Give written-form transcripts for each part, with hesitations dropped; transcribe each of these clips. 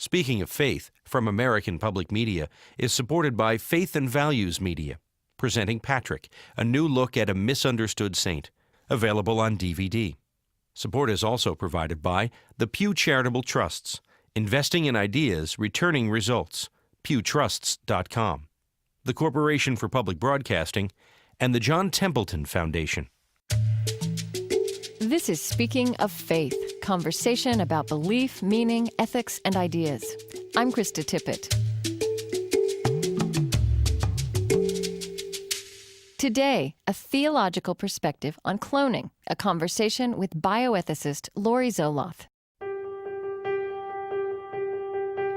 Speaking of Faith, from American Public Media, is supported by Faith and Values Media, presenting Patrick, a new look at a misunderstood saint, available on DVD. Support is also provided by the Pew Charitable Trusts, investing in ideas, returning results, pewtrusts.com, the Corporation for Public Broadcasting, and the John Templeton Foundation. This is Speaking of Faith, conversation about belief, meaning, ethics, and ideas. I'm Krista Tippett. Today, a theological perspective on cloning, a conversation with bioethicist Laurie Zoloth.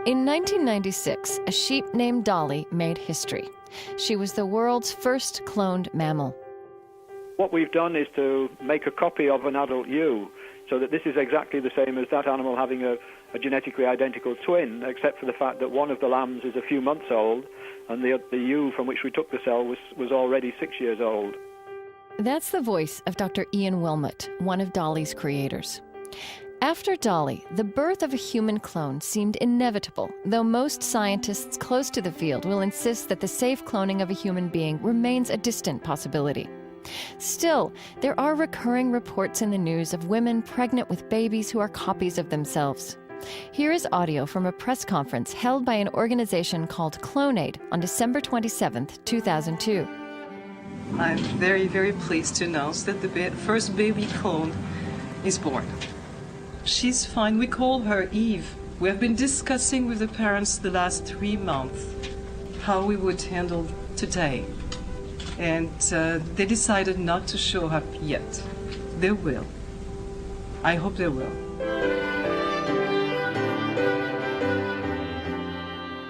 In 1996, a sheep named Dolly made history. She was the world's first cloned mammal. What we've done is to make a copy of an adult ewe, so that this is exactly the same as that animal having a genetically identical twin, except for the fact that one of the lambs is a few months old, and the ewe from which we took the cell was already 6 years old. That's the voice of Dr. Ian Wilmot, one of Dolly's creators. After Dolly, the birth of a human clone seemed inevitable, though most scientists close to the field will insist that the safe cloning of a human being remains a distant possibility. Still, there are recurring reports in the news of women pregnant with babies who are copies of themselves. Here is audio from a press conference held by an organization called CloneAid on December 27, 2002. I'm very, very pleased to announce that the first baby clone is born. She's fine. We call her Eve. We have been discussing with the parents the last 3 months how we would handle today. And they decided not to show up yet. They will. I hope they will.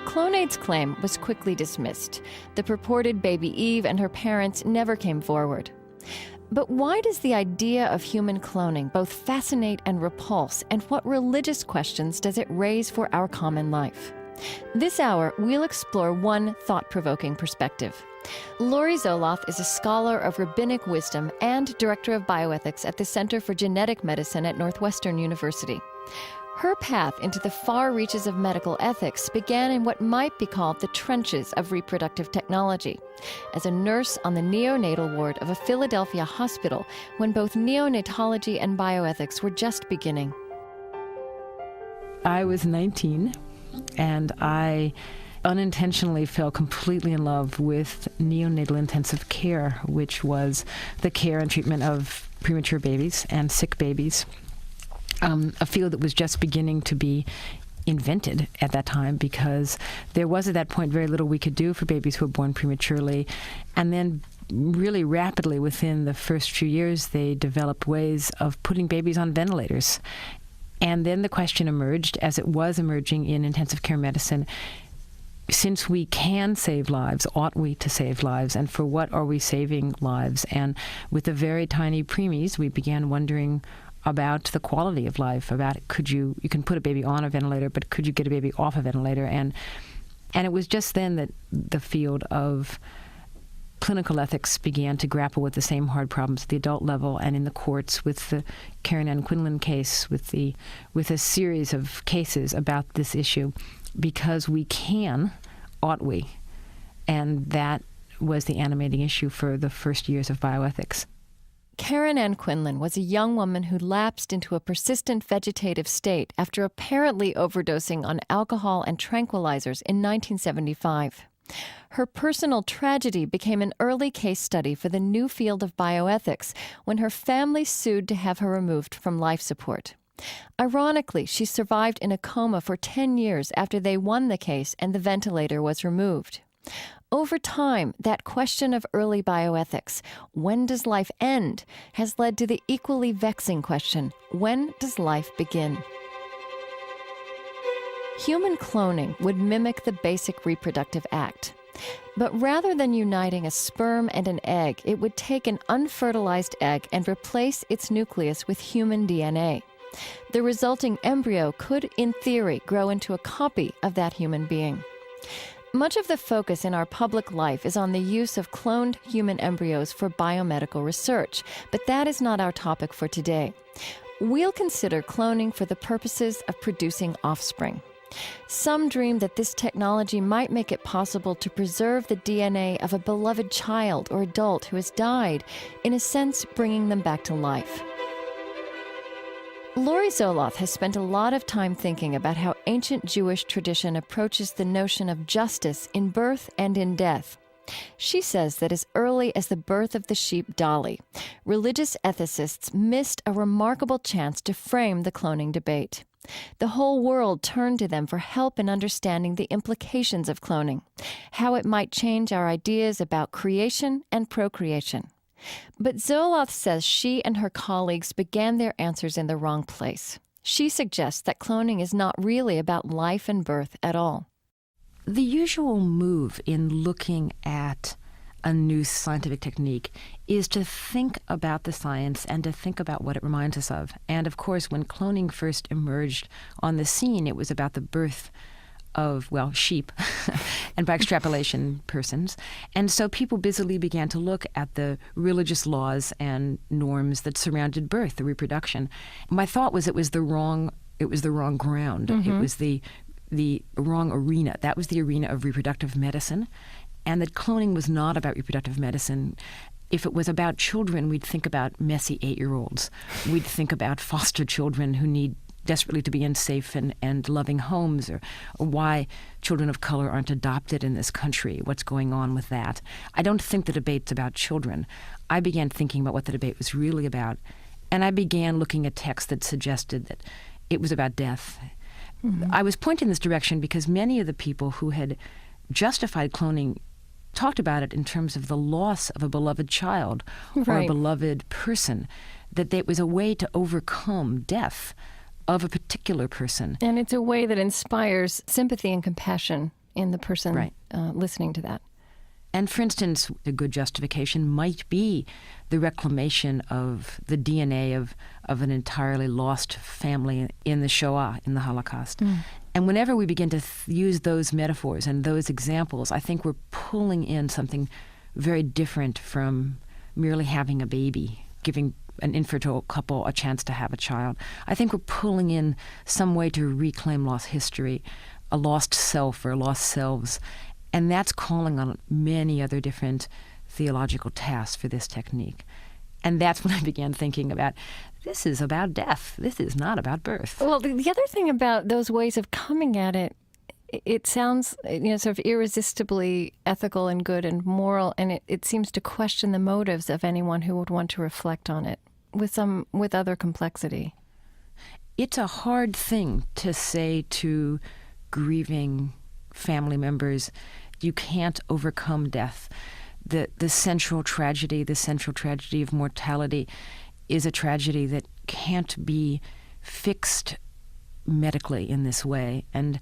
CloneAid's claim was quickly dismissed. The purported baby Eve and her parents never came forward. But why does the idea of human cloning both fascinate and repulse, and what religious questions does it raise for our common life? This hour, we'll explore one thought-provoking perspective. Laurie Zoloth is a scholar of rabbinic wisdom and director of bioethics at the Center for Genetic Medicine at Northwestern University. Her path into the far reaches of medical ethics began in what might be called the trenches of reproductive technology, as a nurse on the neonatal ward of a Philadelphia hospital when both neonatology and bioethics were just beginning. I was 19, and I unintentionally fell completely in love with neonatal intensive care, which was the care and treatment of premature babies and sick babies. A field that was just beginning to be invented at that time, because there was at that point very little we could do for babies who were born prematurely. And then really rapidly within the first few years, they developed ways of putting babies on ventilators. And then the question emerged, as it was emerging in intensive care medicine, since we can save lives, ought we to save lives? And for what are we saving lives? And with the very tiny preemies, we began wondering about the quality of life, about you can put a baby on a ventilator, but could you get a baby off a ventilator? And it was just then that the field of clinical ethics began to grapple with the same hard problems at the adult level and in the courts, with the Karen Ann Quinlan case, with a series of cases about this issue, because we can, ought we? And that was the animating issue for the first years of bioethics. Karen Ann Quinlan was a young woman who lapsed into a persistent vegetative state after apparently overdosing on alcohol and tranquilizers in 1975. Her personal tragedy became an early case study for the new field of bioethics when her family sued to have her removed from life support. Ironically, she survived in a coma for 10 years after they won the case and the ventilator was removed. Over time, that question of early bioethics, when does life end, has led to the equally vexing question, when does life begin? Human cloning would mimic the basic reproductive act. But rather than uniting a sperm and an egg, it would take an unfertilized egg and replace its nucleus with human DNA. The resulting embryo could, in theory, grow into a copy of that human being. Much of the focus in our public life is on the use of cloned human embryos for biomedical research, but that is not our topic for today. We'll consider cloning for the purposes of producing offspring. Some dream that this technology might make it possible to preserve the DNA of a beloved child or adult who has died, in a sense bringing them back to life. Laurie Zoloth has spent a lot of time thinking about how ancient Jewish tradition approaches the notion of justice in birth and in death. She says that as early as the birth of the sheep Dolly, religious ethicists missed a remarkable chance to frame the cloning debate. The whole world turned to them for help in understanding the implications of cloning, how it might change our ideas about creation and procreation. But Zoloth says she and her colleagues began their answers in the wrong place. She suggests that cloning is not really about life and birth at all. The usual move in looking at a new scientific technique is to think about the science and to think about what it reminds us of. And of course, when cloning first emerged on the scene, it was about the birth of, well, sheep, and by extrapolation, persons. And so people busily began to look at the religious laws and norms that surrounded birth, the reproduction. My thought was it was the wrong ground. Mm-hmm. It was the wrong arena. That was the arena of reproductive medicine, and that cloning was not about reproductive medicine. If it was about children, we'd think about messy 8-year-olds. We'd think about foster children who need desperately to be in safe and loving homes, or why children of color aren't adopted in this country, what's going on with that. I don't think the debate's about children. I began thinking about what the debate was really about, and I began looking at texts that suggested that it was about death. Mm-hmm. I was pointed in this direction because many of the people who had justified cloning talked about it in terms of the loss of a beloved child or a beloved person, that it was a way to overcome death of a particular person. And it's a way that inspires sympathy and compassion in the person listening to that. And for instance, a good justification might be the reclamation of the DNA of an entirely lost family in the Shoah, in the Holocaust. Mm. And whenever we begin to use those metaphors and those examples, I think we're pulling in something very different from merely having a baby, giving an infertile couple a chance to have a child. I think we're pulling in some way to reclaim lost history, a lost self or lost selves. And that's calling on many other different theological tasks for this technique. And that's when I began thinking about, this is about death. This is not about birth. Well, the other thing about those ways of coming at it, it sounds, sort of irresistibly ethical and good and moral, and it seems to question the motives of anyone who would want to reflect on it with other complexity. It's a hard thing to say to grieving family members, you can't overcome death. The central tragedy of mortality is a tragedy that can't be fixed medically in this way. And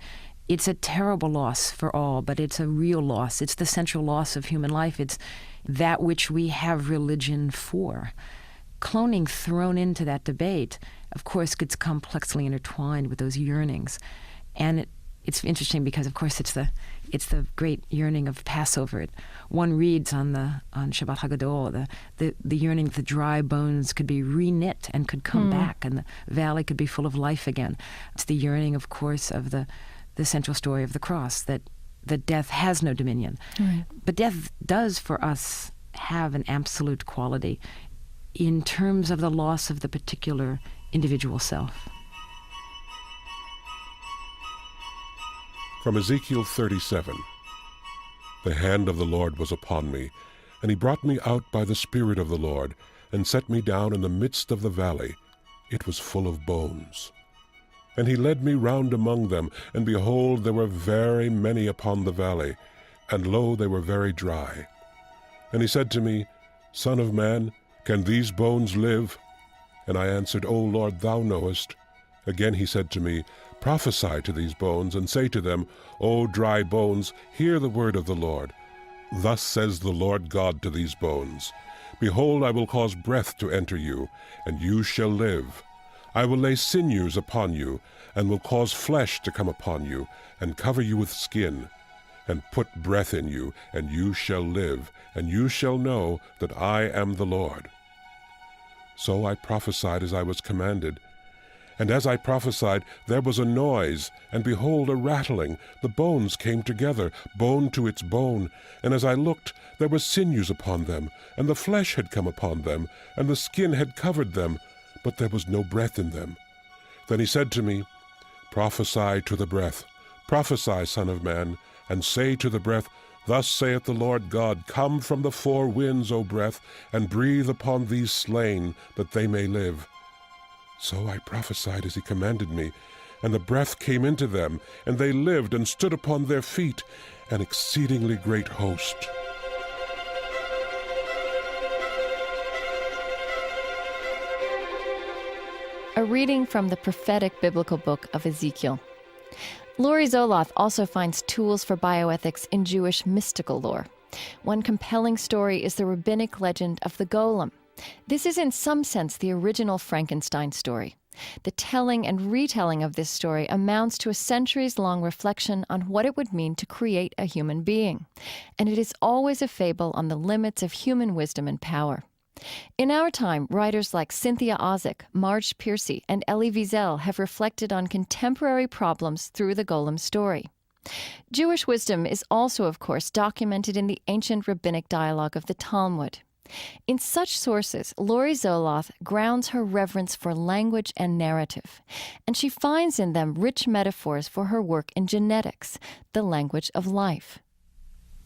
it's a terrible loss for all, but it's a real loss. It's the central loss of human life. It's that which we have religion for. Cloning thrown into that debate, of course, gets complexly intertwined with those yearnings. And it's interesting because, of course, it's the great yearning of Passover. One reads on Shabbat HaGadol, the yearning that the dry bones could be re-knit and could come back, and the valley could be full of life again. It's the yearning, of course, of the central story of the cross, that death has no dominion. Right. But death does, for us, have an absolute quality in terms of the loss of the particular individual self. From Ezekiel 37. The hand of the Lord was upon me, and he brought me out by the Spirit of the Lord, and set me down in the midst of the valley. It was full of bones. And he led me round among them, and behold, there were very many upon the valley, and lo, they were very dry. And he said to me, Son of man, can these bones live? And I answered, O Lord, thou knowest. Again he said to me, Prophesy to these bones, and say to them, O dry bones, hear the word of the Lord. Thus says the Lord God to these bones, Behold, I will cause breath to enter you, and you shall live. I will lay sinews upon you, and will cause flesh to come upon you, and cover you with skin, and put breath in you, and you shall live, and you shall know that I am the Lord. So I prophesied as I was commanded, And as I prophesied, there was a noise, and behold, a rattling. The bones came together, bone to its bone. And as I looked, there were sinews upon them, and the flesh had come upon them, and the skin had covered them, but there was no breath in them. Then he said to me, Prophesy to the breath, prophesy, Son of man, and say to the breath, Thus saith the Lord God, Come from the four winds, O breath, and breathe upon these slain, that they may live. So I prophesied as he commanded me, and the breath came into them, and they lived and stood upon their feet, an exceedingly great host. A reading from the prophetic biblical book of Ezekiel. Laurie Zoloth also finds tools for bioethics in Jewish mystical lore. One compelling story is the rabbinic legend of the golem. This is in some sense the original Frankenstein story. The telling and retelling of this story amounts to a centuries-long reflection on what it would mean to create a human being. And it is always a fable on the limits of human wisdom and power. In our time, writers like Cynthia Ozick, Marge Piercy, and Elie Wiesel have reflected on contemporary problems through the golem story. Jewish wisdom is also, of course, documented in the ancient rabbinic dialogue of the Talmud. In such sources, Laurie Zoloth grounds her reverence for language and narrative, and she finds in them rich metaphors for her work in genetics, the language of life.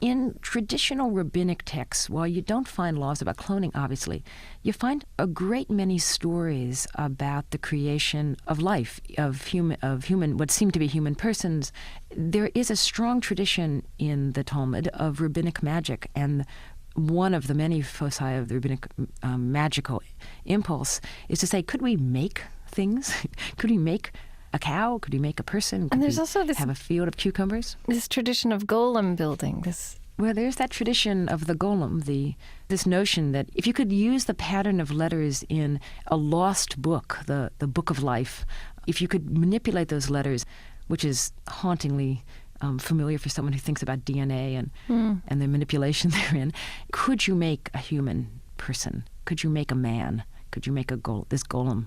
In traditional rabbinic texts, while you don't find laws about cloning, obviously, you find a great many stories about the creation of life, of human, what seem to be human persons. There is a strong tradition in the Talmud of rabbinic magic, and one of the many foci of the rabbinic magical impulse is to say, could we make things? Could we make a cow? Could we make a person? Could and there's we also this, have a field of cucumbers? This tradition of golem building. Well, there's that tradition of the golem, this notion that if you could use the pattern of letters in a lost book, the book of life, if you could manipulate those letters, which is hauntingly familiar for someone who thinks about DNA and the manipulation therein. Could you make a human person? Could you make a man? Could you make this golem?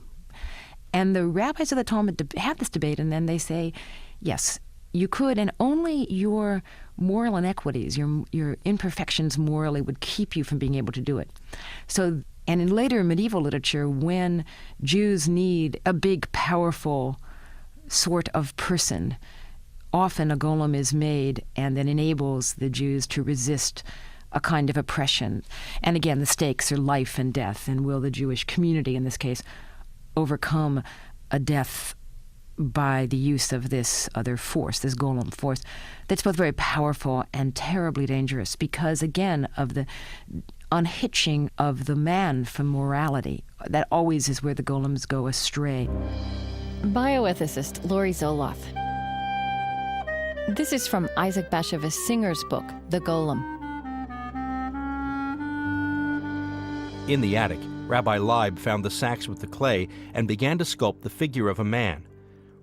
And the rabbis of the Talmud have this debate, and then they say, yes, you could, and only your moral inequities, your imperfections morally would keep you from being able to do it. So, and in later medieval literature, when Jews need a big, powerful sort of person, often a golem is made and that enables the Jews to resist a kind of oppression. And again, the stakes are life and death. And will the Jewish community, in this case, overcome a death by the use of this other force, this golem force, that's both very powerful and terribly dangerous because, again, of the unhitching of the man from morality. That always is where the golems go astray. Bioethicist Laurie Zoloth. This is from Isaac Bashevis Singer's book, The Golem. In the attic, Rabbi Leib found the sacks with the clay and began to sculpt the figure of a man.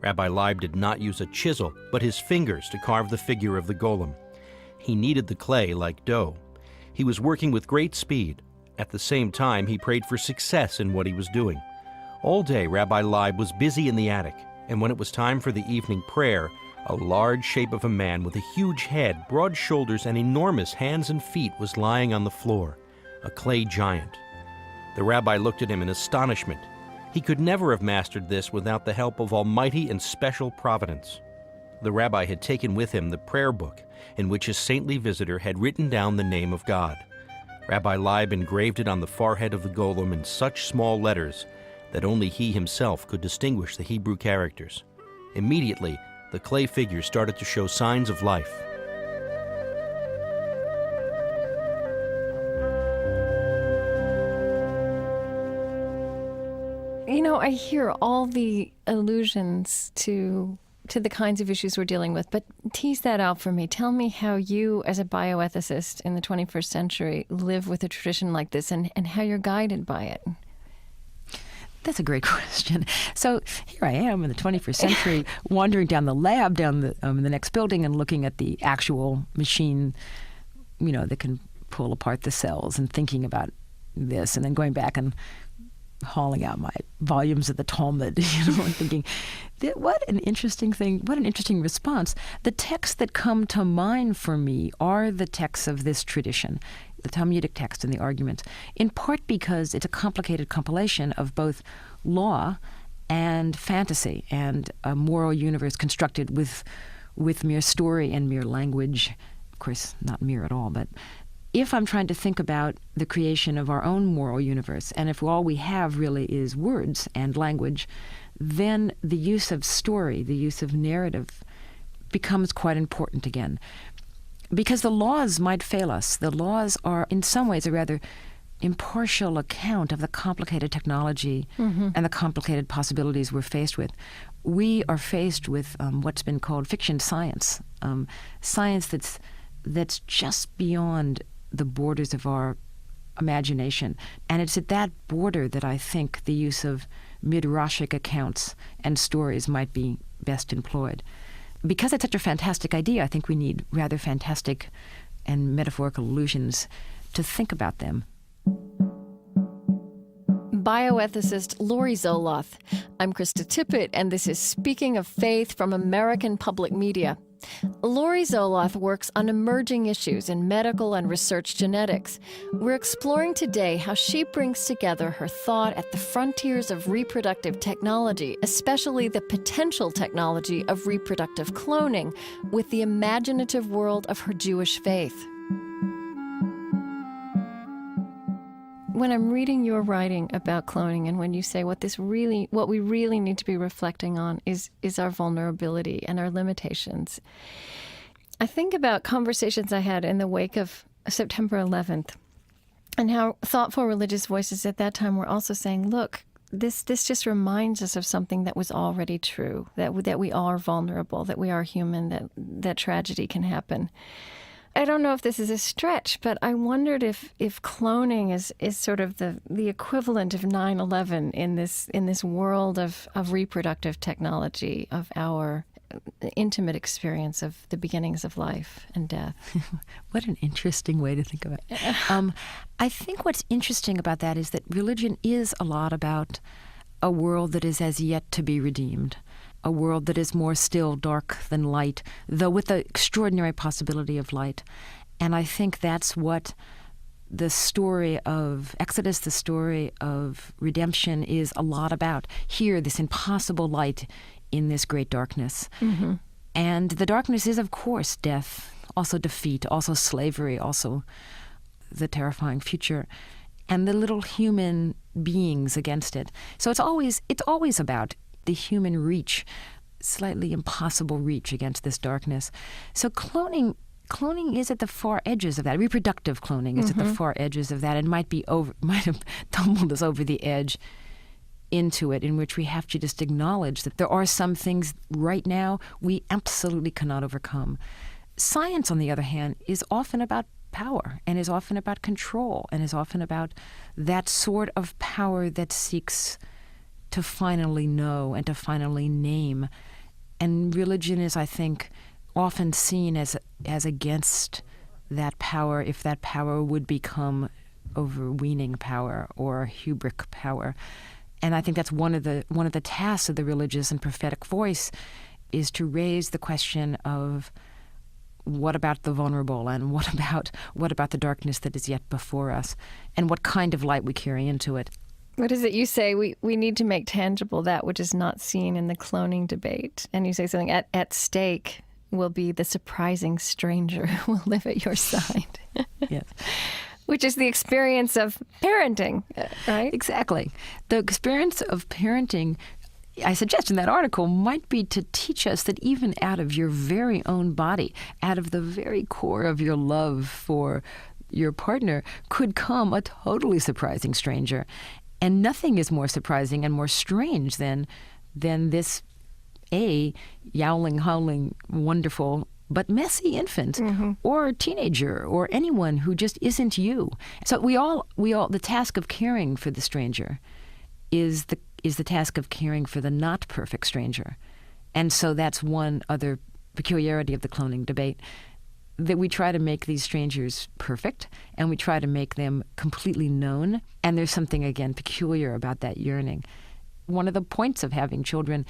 Rabbi Leib did not use a chisel, but his fingers to carve the figure of the golem. He kneaded the clay like dough. He was working with great speed. At the same time, he prayed for success in what he was doing. All day, Rabbi Leib was busy in the attic, and when it was time for the evening prayer, a large shape of a man with a huge head, broad shoulders, and enormous hands and feet was lying on the floor, a clay giant. The rabbi looked at him in astonishment. He could never have mastered this without the help of almighty and special providence. The rabbi had taken with him the prayer book, in which his saintly visitor had written down the name of God. Rabbi Leib engraved it on the forehead of the golem in such small letters that only he himself could distinguish the Hebrew characters. Immediately, the clay figure started to show signs of life. You know, I hear all the allusions to the kinds of issues we're dealing with, but tease that out for me. Tell me how you, as a bioethicist in the 21st century, live with a tradition like this and how you're guided by it. That's a great question. So here I am in the 21st century, wandering down the lab, down the next building, and looking at the actual machine, that can pull apart the cells, and thinking about this, and then going back and hauling out my volumes of the Talmud, and thinking, what an interesting thing, what an interesting response. The texts that come to mind for me are the texts of this tradition, the Talmudic text and the arguments, in part because it's a complicated compilation of both law and fantasy and a moral universe constructed with mere story and mere language. Of course, not mere at all, but if I'm trying to think about the creation of our own moral universe, and if all we have really is words and language, then the use of story, the use of narrative, becomes quite important again. Because the laws might fail us. The laws are, in some ways, a rather impartial account of the complicated technology and the complicated possibilities we're faced with. We are faced with what's been called fiction science, science that's just beyond the borders of our imagination. And it's at that border that I think the use of midrashic accounts and stories might be best employed. Because it's such a fantastic idea, I think we need rather fantastic and metaphorical allusions to think about them. Bioethicist Laurie Zoloth. I'm Krista Tippett, and this is Speaking of Faith from American Public Media. Laurie Zoloth works on emerging issues in medical and research genetics. We're exploring today how she brings together her thought at the frontiers of reproductive technology, especially the potential technology of reproductive cloning, with the imaginative world of her Jewish faith. When I'm reading your writing about cloning, and when you say what we really need to be reflecting on is our vulnerability and our limitations, I think about conversations I had in the wake of September 11th and how thoughtful religious voices at that time were also saying, look, this just reminds us of something that was already true, that we are vulnerable, that we are human, that tragedy can happen. I don't know if this is a stretch, but I wondered if cloning is sort of the equivalent of 9/11 in this world of reproductive technology, of our intimate experience of the beginnings of life and death. What an interesting way to think of it. I think what's interesting about that is that religion is a lot about a world that is as yet to be redeemed, a world that is more still dark than light, though with the extraordinary possibility of light. And I think that's what the story of Exodus, the story of redemption, is a lot about. Here, this impossible light in this great darkness. Mm-hmm. And the darkness is, of course, death, also defeat, also slavery, also the terrifying future, and the little human beings against it. So it's always about the human reach, slightly impossible reach against this darkness. So cloning is at the far edges of that. Reproductive cloning is at the far edges of that, and might have tumbled us over the edge into it, in which we have to just acknowledge that there are some things right now we absolutely cannot overcome. Science, on the other hand, is often about power, and is often about control, and is often about that sort of power that seeks to finally know and to finally name. And religion is, I think, often seen as against that power, if that power would become overweening power or hubris power. And I think that's one of the tasks of the religious and prophetic voice, is to raise the question of what about the vulnerable, and what about the darkness that is yet before us, and what kind of light we carry into it. What is it you say? We need to make tangible that which is not seen in the cloning debate. And you say something, at stake will be the surprising stranger who will live at your side. Yes. Which is the experience of parenting, right? Exactly. The experience of parenting, I suggest in that article, might be to teach us that even out of your very own body, out of the very core of your love for your partner, could come a totally surprising stranger. And nothing is more surprising and more strange than this yowling, howling, wonderful but messy infant, or teenager, or anyone who just isn't you. So we all the task of caring for the stranger is the task of caring for the not perfect stranger. And so that's one other peculiarity of the cloning debate. that we try to make these strangers perfect, and we try to make them completely known. And there's something, again, peculiar about that yearning. One of the points of having children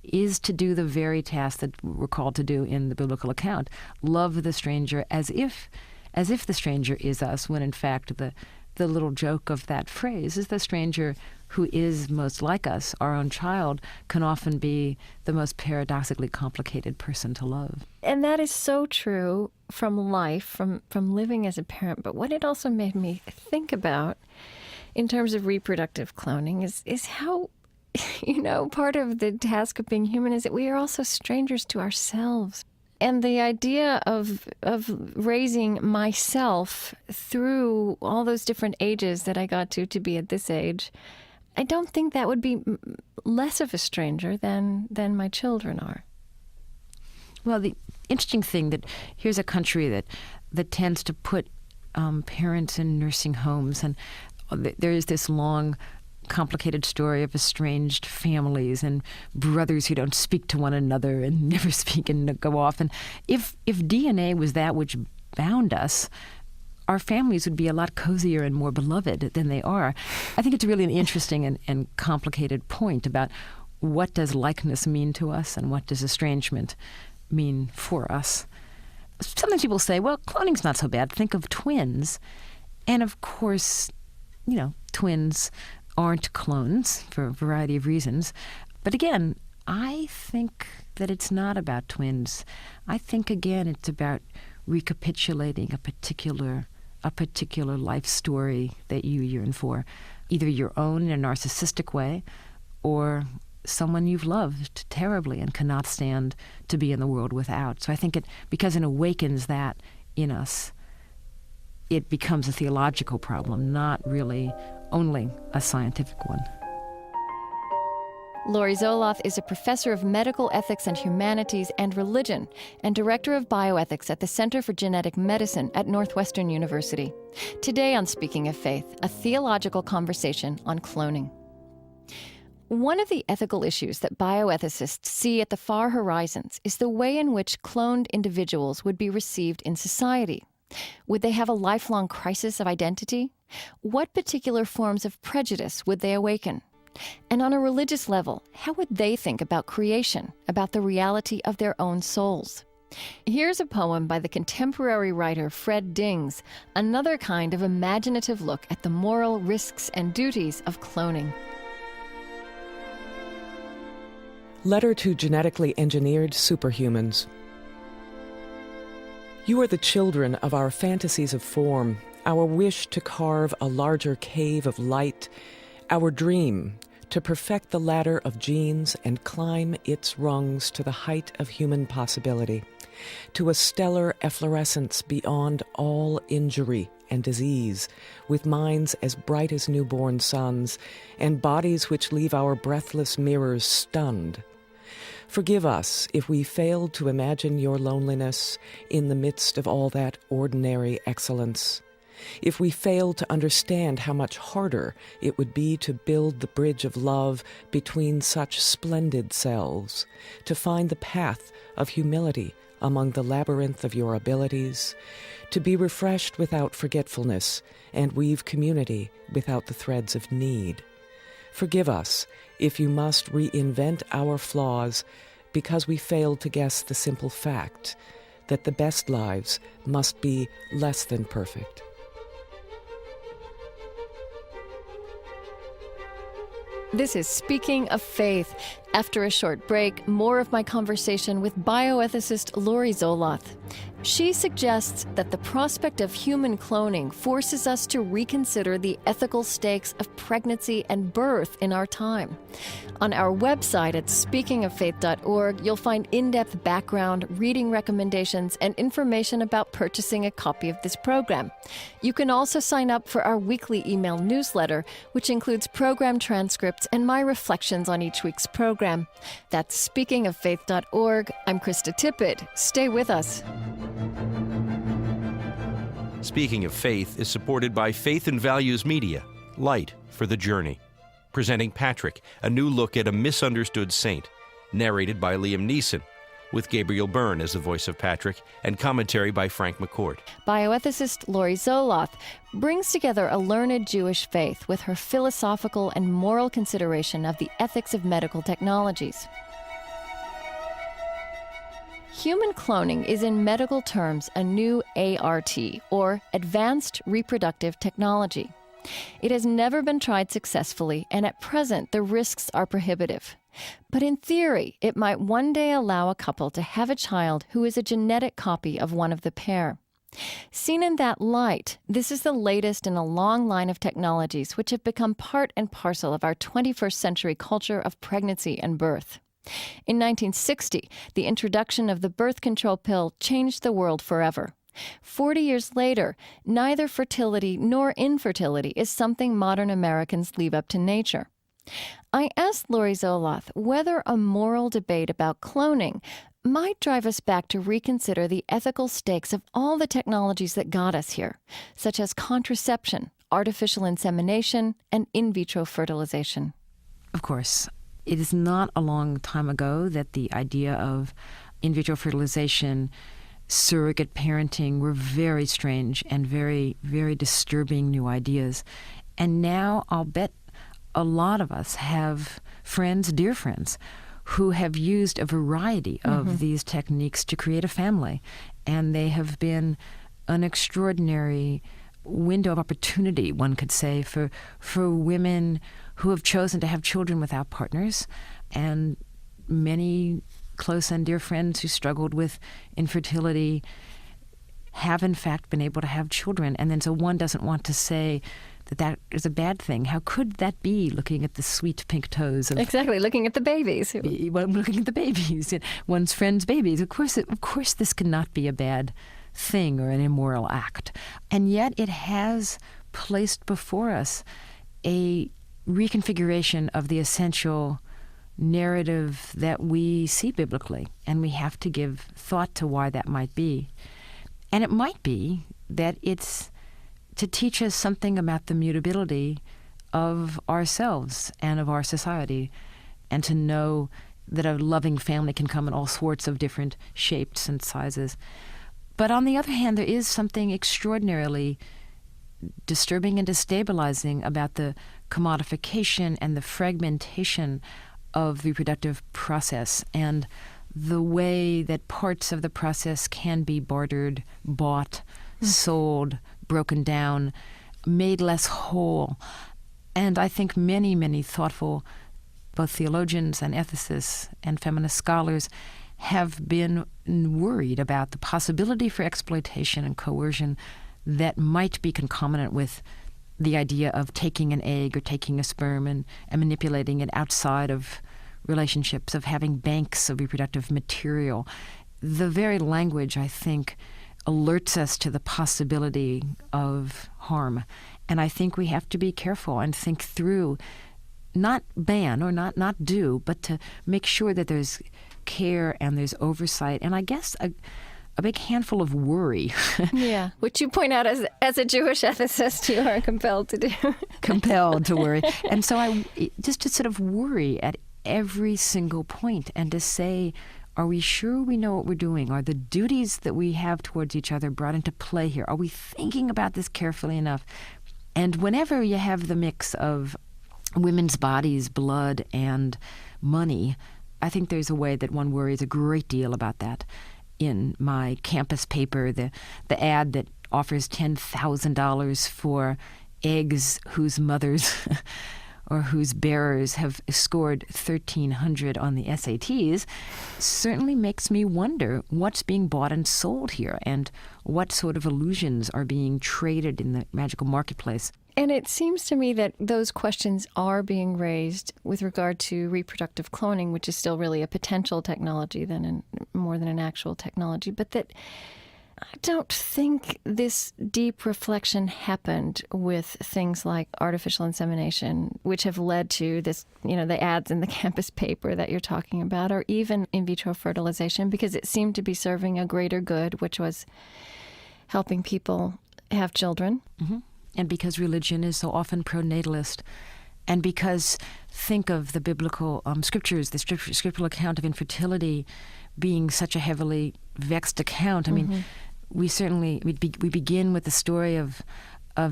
is to do the very task that we're called to do in the biblical account: love the stranger as if the stranger is us, when in fact the little joke of that phrase is the stranger who is most like us, our own child, can often be the most paradoxically complicated person to love. And that is so true from life, from living as a parent. But what it also made me think about in terms of reproductive cloning is how, part of the task of being human is that we are also strangers to ourselves. And the idea of raising myself through all those different ages that I got to be at this age, I don't think that would be less of a stranger than my children are. Well, the interesting thing that here's a country that tends to put parents in nursing homes, and there is this long, complicated story of estranged families and brothers who don't speak to one another and never speak and go off. And if DNA was that which bound us, our families would be a lot cozier and more beloved than they are. I think it's really an interesting and complicated point about what does likeness mean to us and what does estrangement mean for us. Sometimes people say, well, cloning's not so bad. Think of twins. And of course, twins aren't clones for a variety of reasons. But again, I think that it's not about twins. I think, again, it's about recapitulating a particular life story that you yearn for, either your own in a narcissistic way or someone you've loved terribly and cannot stand to be in the world without. So I think because it awakens that in us, it becomes a theological problem, not really only a scientific one. Laurie Zoloth is a professor of medical ethics and humanities and religion and director of bioethics at the Center for Genetic Medicine at Northwestern University. Today on Speaking of Faith, a theological conversation on cloning. One of the ethical issues that bioethicists see at the far horizons is the way in which cloned individuals would be received in society. Would they have a lifelong crisis of identity? What particular forms of prejudice would they awaken? And on a religious level, how would they think about creation, about the reality of their own souls? Here's a poem by the contemporary writer Fred Dings, another kind of imaginative look at the moral risks and duties of cloning. Letter to genetically engineered superhumans. You are the children of our fantasies of form, our wish to carve a larger cave of light, our dream to perfect the ladder of genes and climb its rungs to the height of human possibility, to a stellar efflorescence beyond all injury and disease, with minds as bright as newborn suns, and bodies which leave our breathless mirrors stunned. Forgive us if we failed to imagine your loneliness in the midst of all that ordinary excellence. If we failed to understand how much harder it would be to build the bridge of love between such splendid selves, to find the path of humility among the labyrinth of your abilities, to be refreshed without forgetfulness and weave community without the threads of need. Forgive us if you must reinvent our flaws because we failed to guess the simple fact that the best lives must be less than perfect. This is Speaking of Faith. After a short break, more of my conversation with bioethicist Laurie Zoloth. She suggests that the prospect of human cloning forces us to reconsider the ethical stakes of pregnancy and birth in our time. On our website at speakingoffaith.org, you'll find in-depth background, reading recommendations, and information about purchasing a copy of this program. You can also sign up for our weekly email newsletter, which includes program transcripts and my reflections on each week's program. That's speakingoffaith.org. I'm Krista Tippett. Stay with us. Speaking of Faith is supported by Faith and Values Media, Light for the Journey. Presenting Patrick, a new look at a misunderstood saint, narrated by Liam Neeson. with Gabriel Byrne as the voice of Patrick and commentary by Frank McCourt. Bioethicist Laurie Zoloth brings together a learned Jewish faith with her philosophical and moral consideration of the ethics of medical technologies. Human cloning is in medical terms a new ART, or Advanced Reproductive Technology. It has never been tried successfully, and at present the risks are prohibitive. But in theory, it might one day allow a couple to have a child who is a genetic copy of one of the pair. Seen in that light, this is the latest in a long line of technologies which have become part and parcel of our 21st century culture of pregnancy and birth. In 1960, the introduction of the birth control pill changed the world forever. 40 years later, neither fertility nor infertility is something modern Americans leave up to nature. I asked Laurie Zoloth whether a moral debate about cloning might drive us back to reconsider the ethical stakes of all the technologies that got us here, such as contraception, artificial insemination, and in vitro fertilization. Of course, it is not a long time ago that the idea of in vitro fertilization, surrogate parenting were very strange and very, very disturbing new ideas. And now I'll bet a lot of us have friends, dear friends, who have used a variety of these techniques to create a family. And they have been an extraordinary window of opportunity, one could say, for women who have chosen to have children without partners, and many close and dear friends who struggled with infertility have in fact been able to have children. And then so one doesn't want to say that is a bad thing. How could that be, looking at the sweet pink toes of... Exactly, looking at the babies. Looking at the babies, one's friend's babies. Of course this cannot be a bad thing or an immoral act. And yet it has placed before us a reconfiguration of the essential narrative that we see biblically, and we have to give thought to why that might be. And it might be that it's to teach us something about the mutability of ourselves and of our society, and to know that a loving family can come in all sorts of different shapes and sizes. But on the other hand, there is something extraordinarily disturbing and destabilizing about the commodification and the fragmentation of the reproductive process, and the way that parts of the process can be bartered, bought, sold, broken down, made less whole. And I think many, many thoughtful, both theologians and ethicists and feminist scholars, have been worried about the possibility for exploitation and coercion that might be concomitant with the idea of taking an egg or taking a sperm and manipulating it outside of relationships, of having banks of reproductive material. The very language, I think, alerts us to the possibility of harm. And I think we have to be careful and think through, not ban or not do, but to make sure that there's care and there's oversight. And I guess a big handful of worry. Yeah, which you point out as a Jewish ethicist, you are compelled to do. Compelled to worry. And so I just to sort of worry at every single point and to say, are we sure we know what we're doing? Are the duties that we have towards each other brought into play here? Are we thinking about this carefully enough? And whenever you have the mix of women's bodies, blood, and money, I think there's a way that one worries a great deal about that. In my campus paper, the ad that offers $10,000 for eggs whose mothers or whose bearers have scored 1,300 on the SATs certainly makes me wonder what's being bought and sold here and what sort of illusions are being traded in the magical marketplace. And it seems to me that those questions are being raised with regard to reproductive cloning, which is still really a potential technology more than an actual technology, but that I don't think this deep reflection happened with things like artificial insemination, which have led to this, the ads in the campus paper that you're talking about, or even in vitro fertilization, because it seemed to be serving a greater good, which was helping people have children. Mm-hmm. And because religion is so often pro-natalist, and because think of the biblical scriptures, the scriptural account of infertility being such a heavily vexed account. I mean, we begin with the story of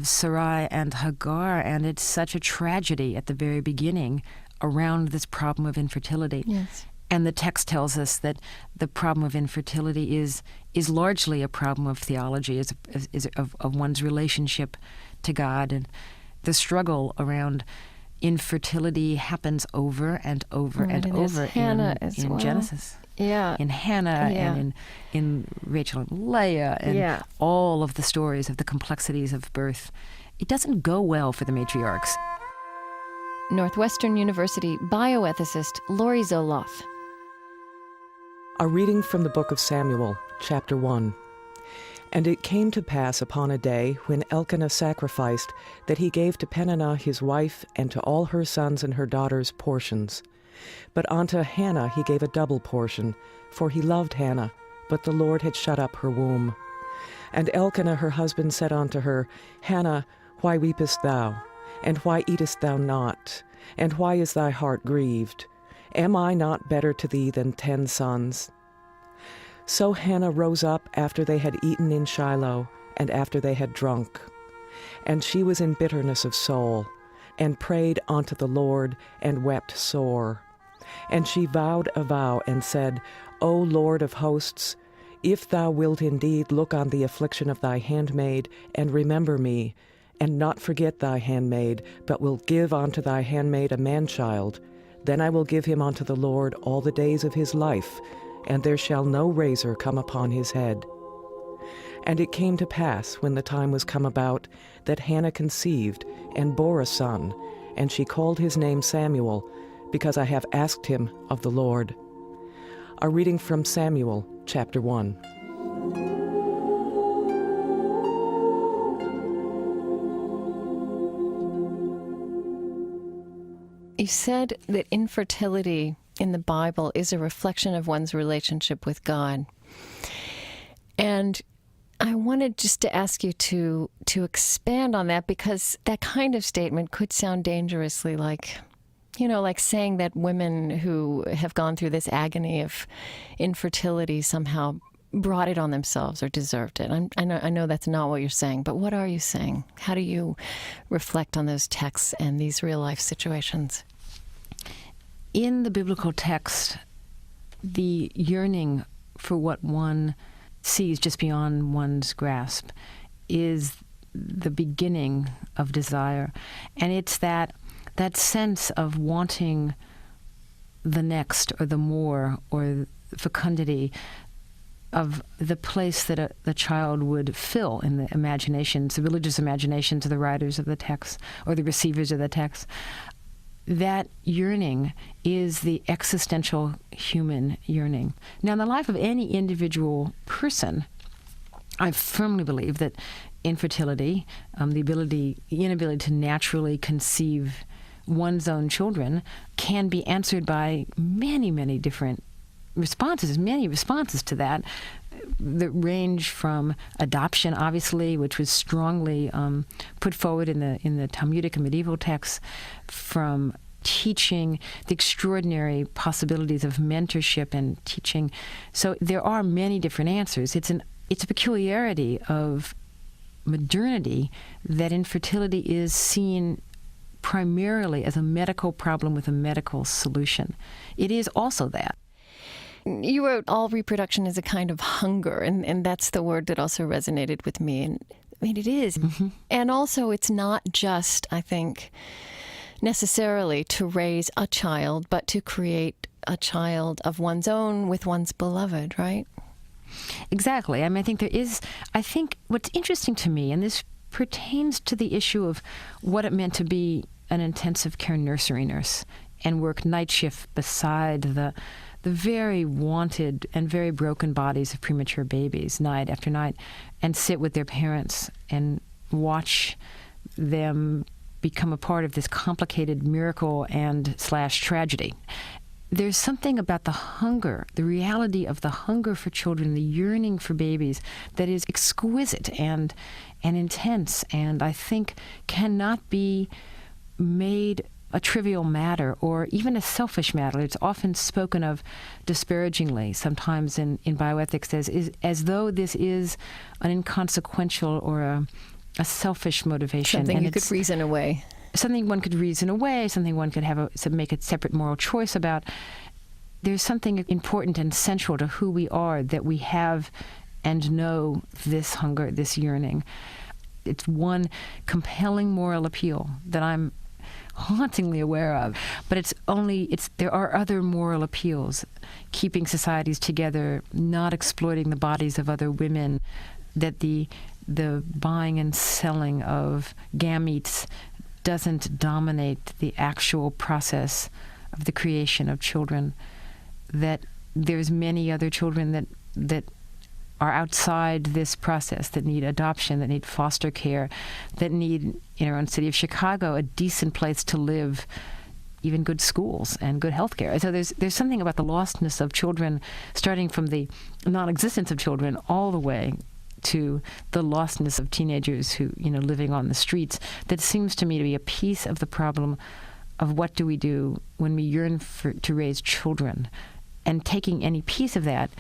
Sarai and Hagar, and it's such a tragedy at the very beginning around this problem of infertility. Yes. And the text tells us that the problem of infertility is largely a problem of theology, of one's relationship to God. And the struggle around infertility happens over and over and over in Genesis. Yeah. In Hannah and in Rachel and Leah and all of the stories of the complexities of birth. It doesn't go well for the matriarchs. Northwestern University bioethicist Laurie Zoloth. A reading from the book of Samuel, chapter 1. And it came to pass upon a day when Elkanah sacrificed that he gave to Peninnah his wife and to all her sons and her daughters portions. But unto Hannah he gave a double portion, for he loved Hannah, but the Lord had shut up her womb. And Elkanah her husband said unto her, Hannah, why weepest thou? And why eatest thou not? And why is thy heart grieved? Am I not better to thee than 10 sons? So Hannah rose up after they had eaten in Shiloh, and after they had drunk. And she was in bitterness of soul, and prayed unto the Lord, and wept sore. And she vowed a vow, and said, O Lord of hosts, if thou wilt indeed look on the affliction of thy handmaid, and remember me, and not forget thy handmaid, but wilt give unto thy handmaid a man-child, then I will give him unto the Lord all the days of his life, and there shall no razor come upon his head. And it came to pass, when the time was come about, that Hannah conceived, and bore a son, and she called his name Samuel, because I have asked him of the Lord. A reading from Samuel, chapter 1. You said that infertility in the Bible is a reflection of one's relationship with God. And I wanted just to ask you to expand on that, because that kind of statement could sound dangerously like saying that women who have gone through this agony of infertility somehow brought it on themselves or deserved it. I know that's not what you're saying, but what are you saying? How do you reflect on those texts and these real-life situations? In the biblical text, the yearning for what one sees just beyond one's grasp is the beginning of desire. And it's that sense of wanting the next or the more or fecundity of the place that the child would fill in the imaginations, the religious imaginations of the writers of the text or the receivers of the text. That yearning is the existential human yearning. Now, in the life of any individual person, I firmly believe that infertility, the inability to naturally conceive one's own children, can be answered by many, many different responses to that range from adoption, obviously, which was strongly put forward in the Talmudic and medieval texts, from teaching, the extraordinary possibilities of mentorship and teaching. So there are many different answers. It's a peculiarity of modernity that infertility is seen primarily as a medical problem with a medical solution. It is also that. You wrote, all reproduction is a kind of hunger, and that's the word that also resonated with me. And I mean, it is. Mm-hmm. And also, it's not just, I think, necessarily to raise a child, but to create a child of one's own with one's beloved, right? Exactly. I mean, I think what's interesting to me, and this pertains to the issue of what it meant to be an intensive care nursery nurse and work night shift beside the very wanted and very broken bodies of premature babies night after night, and sit with their parents and watch them become a part of this complicated miracle and / tragedy. There's something about the hunger, the reality of the hunger for children, the yearning for babies, that is exquisite and intense, and I think cannot be made a trivial matter or even a selfish matter. It's often spoken of disparagingly, sometimes in bioethics, as though this is an inconsequential or a selfish motivation. Something and you could reason away. Something one could reason away, something one could make a separate moral choice about. There's something important and central to who we are, that we have and know this hunger, this yearning. It's one compelling moral appeal that I'm hauntingly aware of. But there are other moral appeals: keeping societies together, not exploiting the bodies of other women, that the buying and selling of gametes doesn't dominate the actual process of the creation of children, that there's many other children that are outside this process, that need adoption, that need foster care, that need, in our own city of Chicago, a decent place to live, even good schools and good health care. So there's something about the lostness of children, starting from the non-existence of children all the way to the lostness of teenagers who, living on the streets, that seems to me to be a piece of the problem of what do we do when we yearn to raise children. And taking any piece of that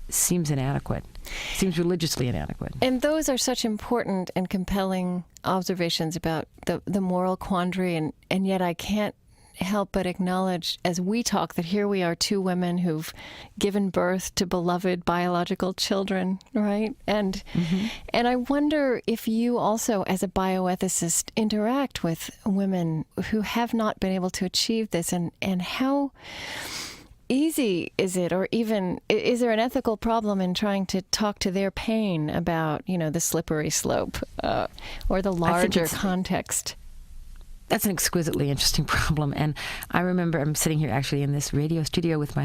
seems inadequate, seems religiously inadequate. And those are such important and compelling observations about the moral quandary, and yet I can't help but acknowledge as we talk that here we are, two women who've given birth to beloved biological children, right? And and I wonder if you also, as a bioethicist, interact with women who have not been able to achieve this, and how easy is it, or even is there an ethical problem in trying to talk to their pain about, the slippery slope or the larger context? That's an exquisitely interesting problem. And I remember I'm sitting here actually in this radio studio with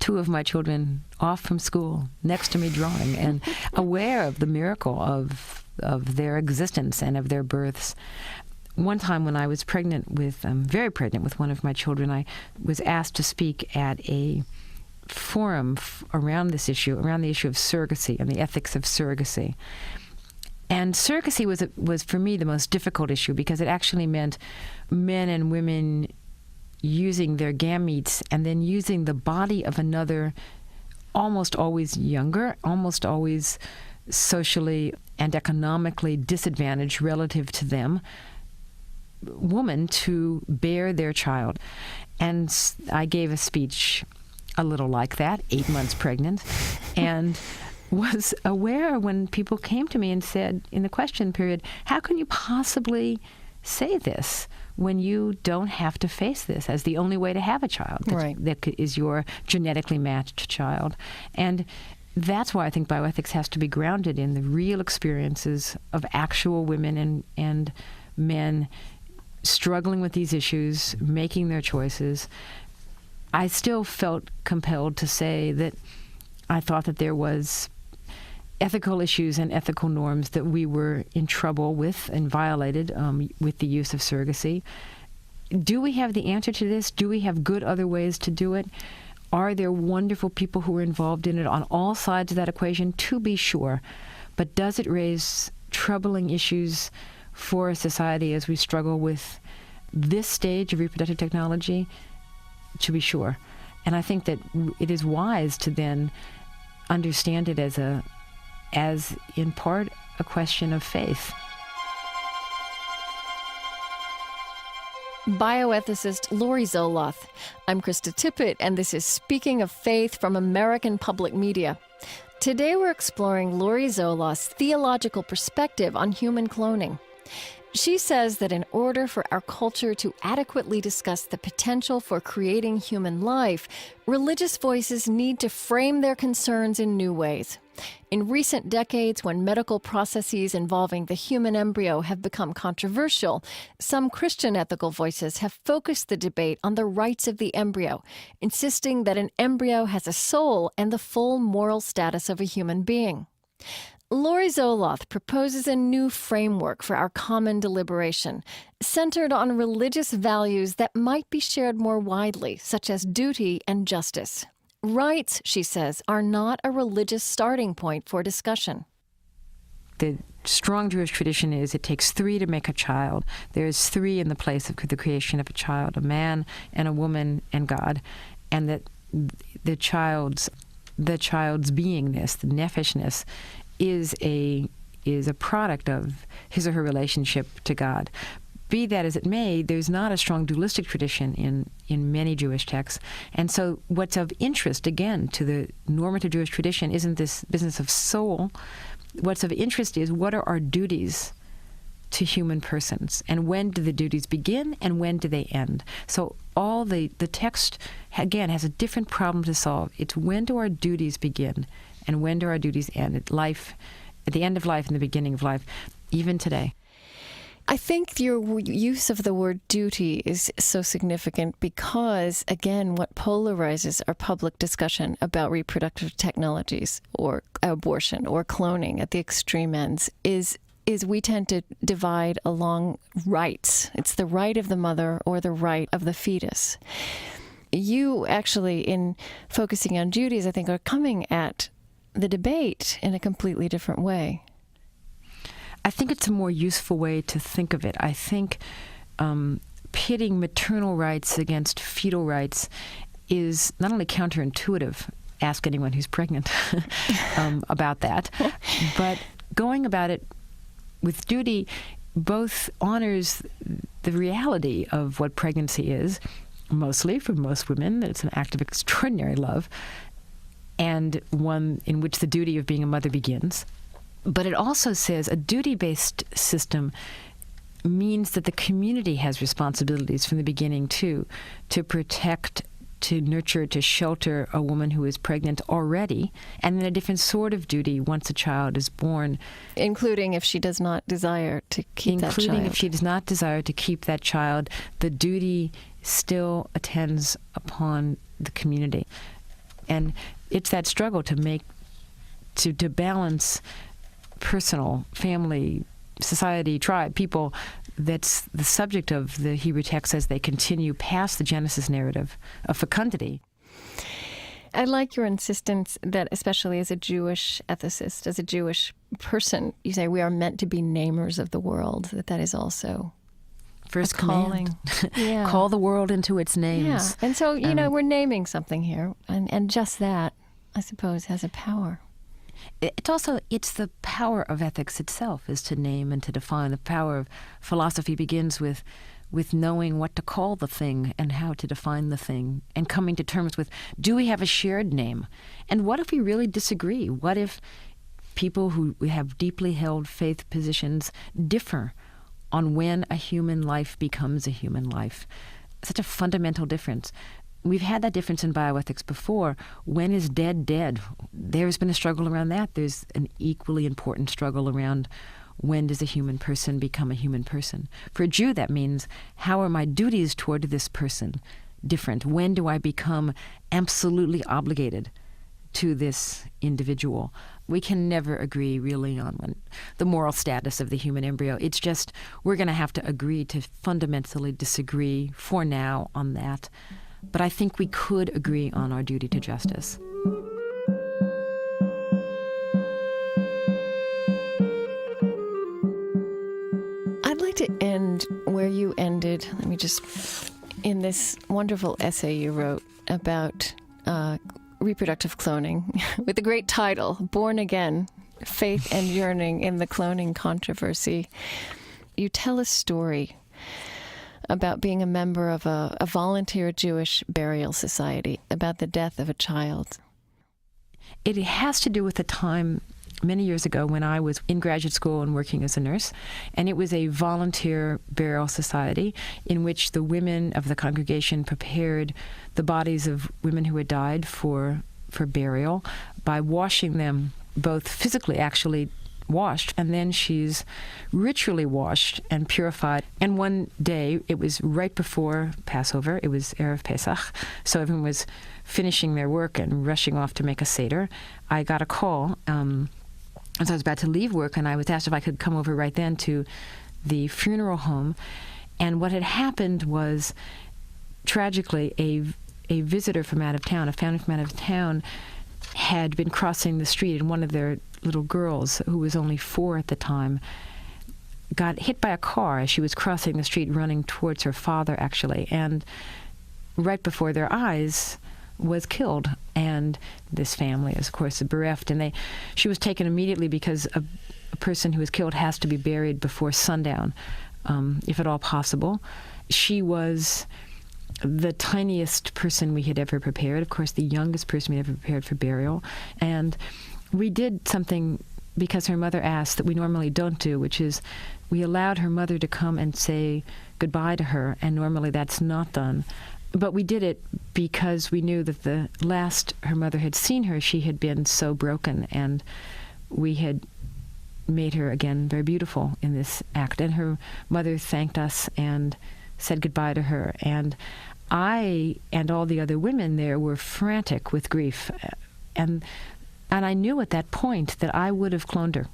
two of my children off from school next to me drawing and aware of the miracle of their existence and of their births. One time when I was very pregnant with one of my children, I was asked to speak at a forum around the issue of surrogacy and the ethics of surrogacy. And surrogacy was for me the most difficult issue, because it actually meant men and women using their gametes and then using the body of another, almost always younger, almost always socially and economically disadvantaged relative to them, woman, to bear their child. And I gave a speech a little like that, 8 months pregnant, and was aware when people came to me and said in the question period, how can you possibly say this when you don't have to face this as the only way to have a child that is your genetically matched child? And that's why I think bioethics has to be grounded in the real experiences of actual women and men struggling with these issues, making their choices. I still felt compelled to say that I thought that there was ethical issues and ethical norms that we were in trouble with and violated with the use of surrogacy. Do we have the answer to this? Do we have good other ways to do it? Are there wonderful people who are involved in it on all sides of that equation? To be sure. But does it raise troubling issues for a society as we struggle with this stage of reproductive technology? To be sure. And I think that it is wise to then understand it as in part a question of faith. Bioethicist Laurie Zoloth. I'm Krista Tippett, and this is Speaking of Faith from American Public Media. Today we're exploring Laurie Zoloth's theological perspective on human cloning. She says that in order for our culture to adequately discuss the potential for creating human life, religious voices need to frame their concerns in new ways. In recent decades, when medical processes involving the human embryo have become controversial, some Christian ethical voices have focused the debate on the rights of the embryo, insisting that an embryo has a soul and the full moral status of a human being. Laurie Zoloth proposes a new framework for our common deliberation, centered on religious values that might be shared more widely, such as duty and justice. Rights, she says, are not a religious starting point for discussion. the strong Jewish tradition is it takes 3 to make a child. There's 3 in the place of the creation of a child, a man and a woman and God, and that the child's beingness, the nefeshness, is a product of his or her relationship to God. Be that as it may, there's not a strong dualistic tradition in many Jewish texts. And so what's of interest, again, to the normative Jewish tradition isn't this business of soul. What's of interest is, what are our duties to human persons? And when do the duties begin and when do they end? So all the text, again, has a different problem to solve. It's when do our duties begin and when do our duties end? At the end of life and the beginning of life, even today. I think your use of the word duty is so significant because, again, what polarizes our public discussion about reproductive technologies or abortion or cloning at the extreme ends is we tend to divide along rights. It's the right of the mother or the right of the fetus. You actually, in focusing on duties, I think, are coming at the debate in a completely different way. I think it's a more useful way to think of it. I think pitting maternal rights against fetal rights is not only counterintuitive, ask anyone who's pregnant about that, but going about it with duty both honors the reality of what pregnancy is, mostly for most women, that it's an act of extraordinary love, and one in which the duty of being a mother begins. But it also says a duty-based system means that the community has responsibilities from the beginning, too, to protect, to nurture, to shelter a woman who is pregnant already, and then a different sort of duty once a child is born. Including if she does not desire to keep that child. Including if she does not desire to keep that child, the duty still attends upon the community. And it's that struggle to balance personal, family, society, tribe, people, that's the subject of the Hebrew text as they continue past the Genesis narrative of fecundity. I like your insistence that, especially as a Jewish ethicist, as a Jewish person, you say we are meant to be namers of the world, that is also first command. Yeah. Call the world into its names. Yeah. And so, we're naming something here, and just that, I suppose, has a power. It's the power of ethics itself, is to name and to define. The power of philosophy begins with knowing what to call the thing and how to define the thing, and coming to terms with, do we have a shared name? And what if we really disagree? What if people who have deeply held faith positions differ on when a human life becomes a human life? Such a fundamental difference. We've had that difference in bioethics before. When is dead? There's been a struggle around that. There's an equally important struggle around when does a human person become a human person. For a Jew, that means, how are my duties toward this person different? When do I become absolutely obligated to this individual? We can never agree really on the moral status of the human embryo. It's just we're going to have to agree to fundamentally disagree for now on that. But I think we could agree on our duty to justice. I'd like to end where you ended. Let me just, in this wonderful essay you wrote about reproductive cloning, with the great title, Born Again, Faith and Yearning in the Cloning Controversy. You tell a story about being a member of a volunteer Jewish burial society, about the death of a child. It has to do with a time many years ago when I was in graduate school and working as a nurse, and it was a volunteer burial society in which the women of the congregation prepared the bodies of women who had died for burial by washing them, both physically actually washed, and then she's ritually washed and purified. And one day, it was right before Passover, it was Erev Pesach, so everyone was finishing their work and rushing off to make a Seder. I got a call as I was about to leave work, and I was asked if I could come over right then to the funeral home. And what had happened was, tragically, a visitor from out of town, a family from out of town, had been crossing the street, and one of their little girls, who was only 4 at the time, got hit by a car as she was crossing the street running towards her father, actually, and right before their eyes was killed. And this family is, of course, bereft, and she was taken immediately because a person who was killed has to be buried before sundown, if at all possible. She was the tiniest person we had ever prepared, of course, the youngest person we had ever prepared for burial. And we did something, because her mother asked, that we normally don't do, which is we allowed her mother to come and say goodbye to her, and normally that's not done. But we did it because we knew that the last her mother had seen her, she had been so broken, and we had made her again very beautiful in this act. And her mother thanked us and said goodbye to her. And I and all the other women there were frantic with grief. And I knew at that point that I would have cloned her.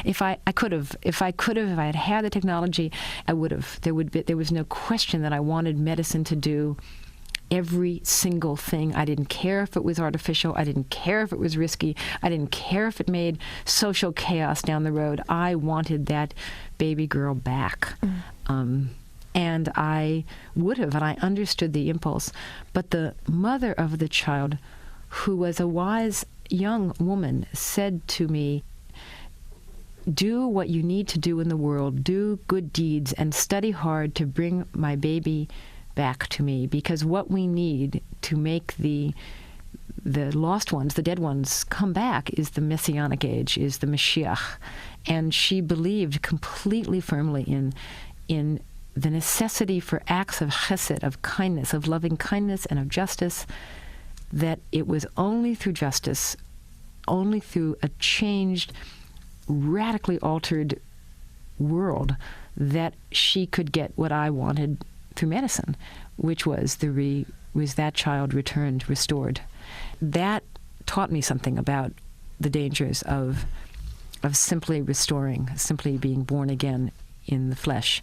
If I had had the technology, I would have. There was no question that I wanted medicine to do every single thing. I didn't care if it was artificial. I didn't care if it was risky. I didn't care if it made social chaos down the road. I wanted that baby girl back. And I would have, and I understood the impulse. But the mother of the child, who was a wise young woman, said to me, "Do what you need to do in the world, do good deeds, and study hard to bring my baby back to me, because what we need to make the lost ones, the dead ones, come back is the Messianic age, is the Mashiach." And she believed completely firmly in the necessity for acts of chesed, of kindness, of loving kindness and of justice, that it was only through justice, only through a changed, radically altered world, that she could get what I wanted through medicine, which was that child returned, restored. That taught me something about the dangers of simply restoring, simply being born again in the flesh.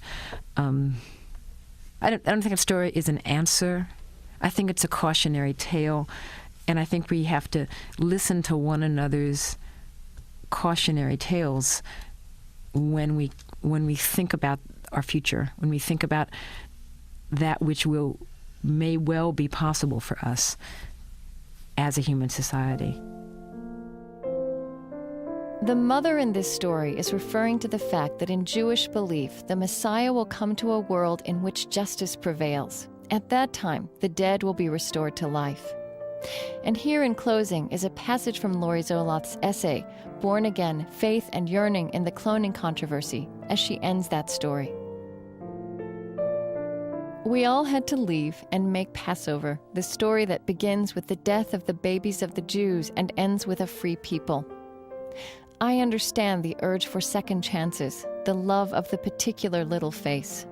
I don't think a story is an answer. I think it's a cautionary tale, and I think we have to listen to one another's cautionary tales when we think about our future, when we think about that which may well be possible for us as a human society. The mother in this story is referring to the fact that in Jewish belief, the Messiah will come to a world in which justice prevails. At that time, the dead will be restored to life. And here in closing is a passage from Laurie Zoloth's essay, Born Again, Faith and Yearning in the Cloning Controversy, as she ends that story. We all had to leave and make Passover, the story that begins with the death of the babies of the Jews and ends with a free people. I understand the urge for second chances, the love of the particular little face.